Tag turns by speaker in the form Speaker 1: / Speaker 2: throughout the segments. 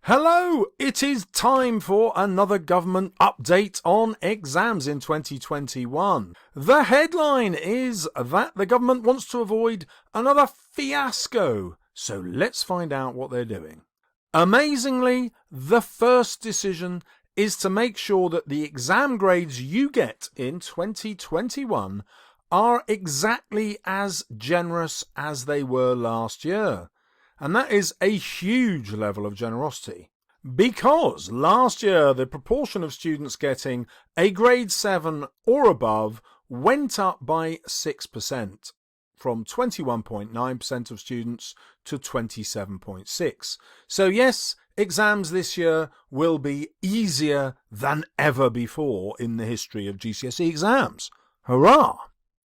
Speaker 1: Hello, it is time for another government update on exams in 2021. The headline is that the government wants to avoid another fiasco, so let's find out what they're doing. Amazingly, the first decision is to make sure that the exam grades you get in 2021 are exactly as generous as they were last year. And that is a huge level of generosity, because last year the proportion of students getting a grade 7 or above went up by 6%, from 21.9% of students to 27.6%. So yes, exams this year will be easier than ever before in the history of GCSE exams. Hurrah!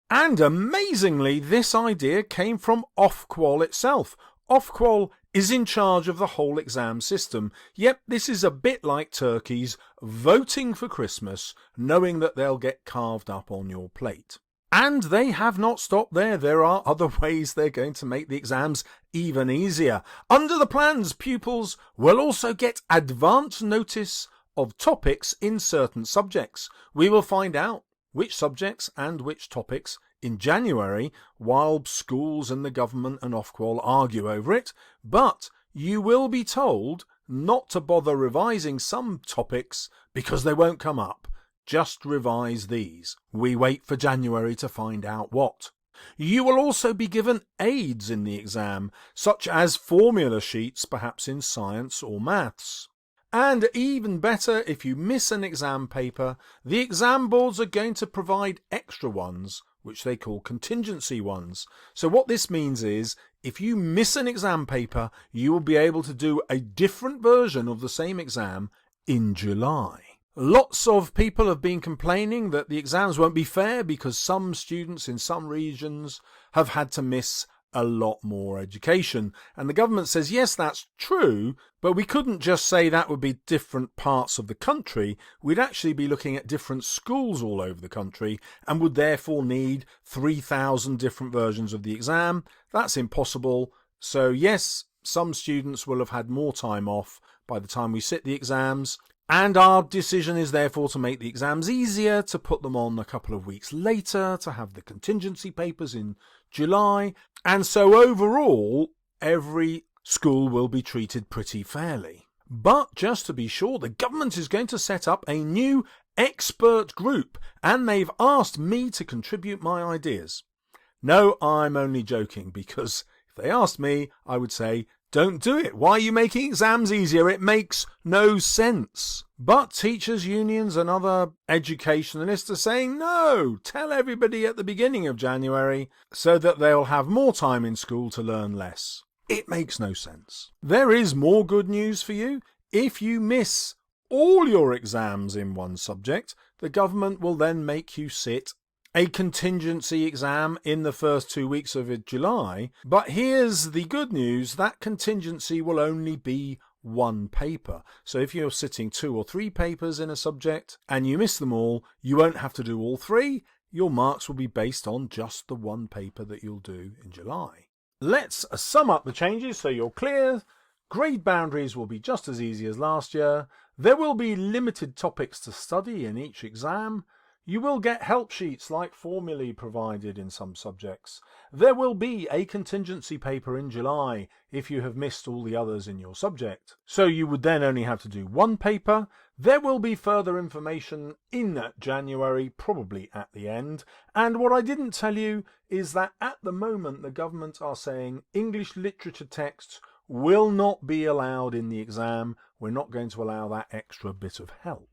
Speaker 1: And amazingly, this idea came from Ofqual itself. Ofqual is in charge of the whole exam system, yet this is a bit like turkeys voting for Christmas, knowing that they'll get carved up on your plate. And they have not stopped there. There are other ways they're going to make the exams even easier. Under the plans, pupils will also get advance notice of topics in certain subjects. We will find out which subjects and which topics in January, while schools and the government and Ofqual argue over it, but you will be told not to bother revising some topics because they won't come up. Just revise these. We wait for January to find out what. You will also be given aids in the exam, such as formula sheets, perhaps in science or maths. And even better, if you miss an exam paper, the exam boards are going to provide extra ones, which they call contingency ones. So what this means is, if you miss an exam paper, you will be able to do a different version of the same exam in July. Lots of people have been complaining that the exams won't be fair because some students in some regions have had to miss a lot more education. And the government says, yes, that's true, but we couldn't just say that would be different parts of the country. We'd actually be looking at different schools all over the country and would therefore need 3,000 different versions of the exam. That's impossible. So yes, some students will have had more time off by the time we sit the exams. And our decision is therefore to make the exams easier, to put them on a couple of weeks later, to have the contingency papers in July. And so overall, every school will be treated pretty fairly. But just to be sure, the government is going to set up a new expert group, and they've asked me to contribute my ideas. No, I'm only joking, because if they asked me, I would say, don't do it. Why are you making exams easier? It makes no sense. But teachers' unions and other educationalists are saying no. Tell everybody at the beginning of January so that they'll have more time in school to learn less. It makes no sense. There is more good news for you. If you miss all your exams in one subject, the government will then make you sit a contingency exam in the first 2 weeks of July. But here's the good news, that contingency will only be one paper. So if you're sitting 2 or 3 papers in a subject and you miss them all, you won't have to do all 3. Your marks will be based on just the one paper that you'll do in July. Let's sum up the changes so you're clear. Grade boundaries will be just as easy as last year. There will be limited topics to study in each exam. You will get help sheets like formulae provided in some subjects. There will be a contingency paper in July if you have missed all the others in your subject. So you would then only have to do one paper. There will be further information in January, probably at the end. And what I didn't tell you is that at the moment the government are saying English literature texts will not be allowed in the exam. We're not going to allow that extra bit of help.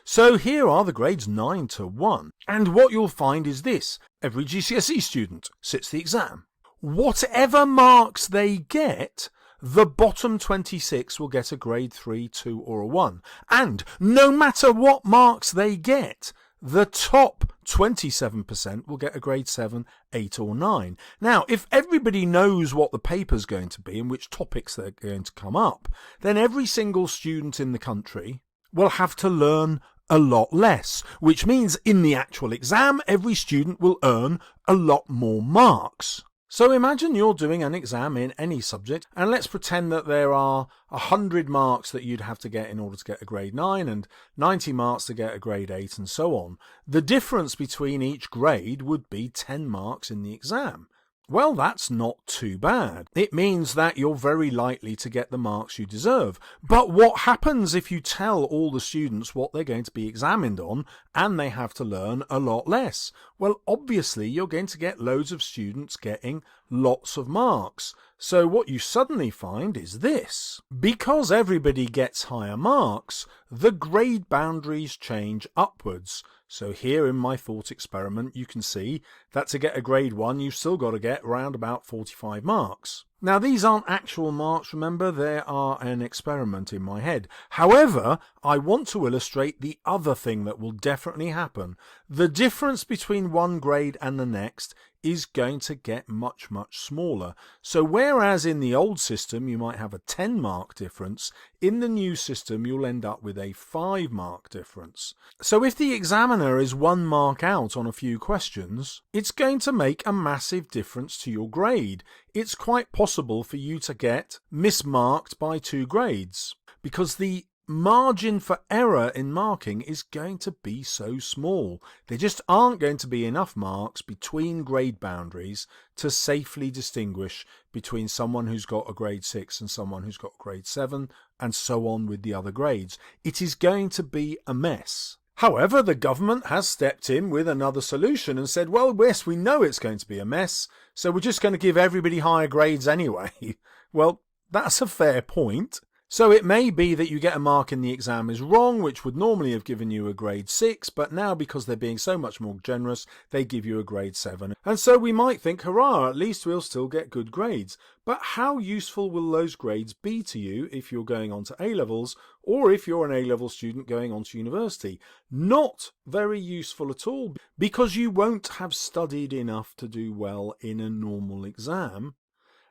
Speaker 1: So here are the grades 9 to 1. And what you'll find is this. Every GCSE student sits the exam. Whatever marks they get, the bottom 26 will get a grade 3, 2 or a 1. And no matter what marks they get, the top 27% will get a grade 7, 8 or 9. Now, if everybody knows what the paper's going to be and which topics they're going to come up, then every single student in the country will have to learn a lot less, which means in the actual exam, every student will earn a lot more marks. So imagine you're doing an exam in any subject, and let's pretend that there are 100 marks that you'd have to get in order to get a grade 9 and 90 marks to get a grade 8 and so on. The difference between each grade would be 10 marks in the exam. Well, that's not too bad. It means that you're very likely to get the marks you deserve. But what happens if you tell all the students what they're going to be examined on and they have to learn a lot less? Well, obviously you're going to get loads of students getting lots of marks. So what you suddenly find is this. Because everybody gets higher marks, the grade boundaries change upwards. So here in my thought experiment, you can see that to get a grade 1, you've still got to get around about 45 marks. Now, these aren't actual marks, remember, they are an experiment in my head. However, I want to illustrate the other thing that will definitely happen. The difference between one grade and the next is going to get much, much smaller. So whereas in the old system you might have a 10-mark difference, in the new system you'll end up with a 5-mark difference. So if the examiner is 1 mark out on a few questions, it's going to make a massive difference to your grade. It's quite possible for you to get mismarked by 2 grades because the margin for error in marking is going to be so small. There just aren't going to be enough marks between grade boundaries to safely distinguish between someone who's got a grade 6 and someone who's got a grade 7 and so on with the other grades. It is going to be a mess. However, the government has stepped in with another solution and said, well, yes, we know it's going to be a mess, so we're just going to give everybody higher grades anyway. Well, that's a fair point. So it may be that you get a mark in the exam is wrong, which would normally have given you a grade 6, but now because they're being so much more generous, they give you a grade 7. And so we might think, hurrah, at least we'll still get good grades. But how useful will those grades be to you if you're going on to A-levels or if you're an A-level student going on to university? Not very useful at all, because you won't have studied enough to do well in a normal exam,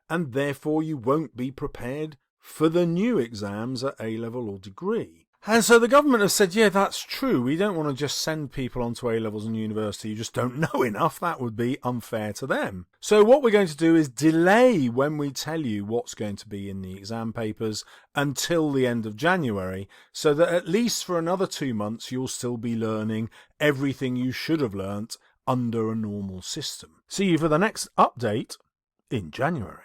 Speaker 1: and therefore you won't be prepared for the new exams at A-level or degree. And so the government has said, yeah, that's true. We don't want to just send people onto A-levels and university who just don't know enough. That would be unfair to them. So what we're going to do is delay when we tell you what's going to be in the exam papers until the end of January, so that at least for another 2 months you'll still be learning everything you should have learnt under a normal system. See you for the next update in January.